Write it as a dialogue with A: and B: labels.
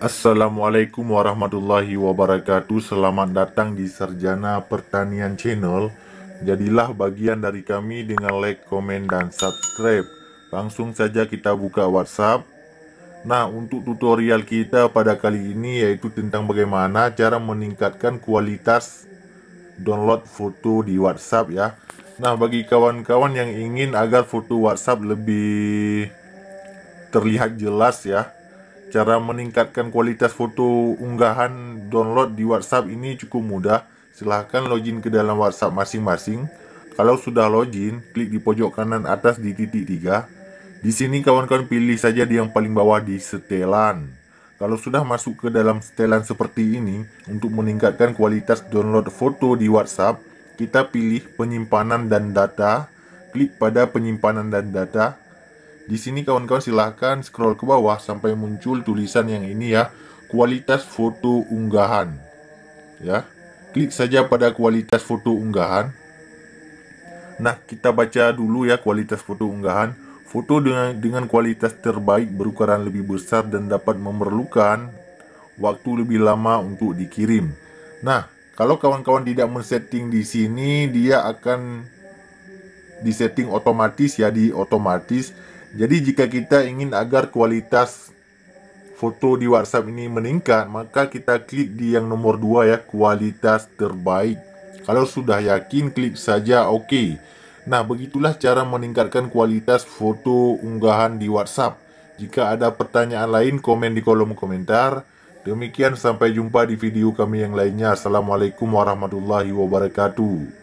A: Assalamualaikum warahmatullahi wabarakatuh. Selamat datang di Sarjana Pertanian Channel. Jadilah bagian dari kami dengan like, komen, dan subscribe. Langsung saja kita buka WhatsApp. Nah, untuk tutorial kita pada kali ini yaitu tentang bagaimana cara meningkatkan kualitas download foto di WhatsApp ya. Nah, bagi kawan-kawan yang ingin agar foto WhatsApp lebih terlihat jelas ya, cara meningkatkan kualitas foto unggahan download di WhatsApp ini cukup mudah. Silahkan login ke dalam WhatsApp masing-masing. Kalau sudah login, klik di pojok kanan atas di titik 3. Di sini kawan-kawan pilih saja di yang paling bawah di setelan. Kalau sudah masuk ke dalam setelan seperti ini, untuk meningkatkan kualitas download foto di WhatsApp, kita pilih penyimpanan dan data. Klik pada penyimpanan dan data. Di sini kawan-kawan silahkan scroll ke bawah sampai muncul tulisan yang ini ya, kualitas foto unggahan. Ya, klik saja pada kualitas foto unggahan. Nah, kita baca dulu ya kualitas foto unggahan. Foto dengan kualitas terbaik berukuran lebih besar dan dapat memerlukan waktu lebih lama untuk dikirim. Nah, kalau kawan-kawan tidak men-setting di sini, dia akan disetting otomatis ya, di otomatis. Jadi jika kita ingin agar kualitas foto di WhatsApp ini meningkat, maka kita klik di yang nomor 2 ya, kualitas terbaik. Kalau sudah yakin, klik saja OK. Nah, begitulah cara meningkatkan kualitas foto unggahan di WhatsApp. Jika ada pertanyaan lain, komen di kolom komentar. Demikian, sampai jumpa di video kami yang lainnya. Assalamualaikum warahmatullahi wabarakatuh.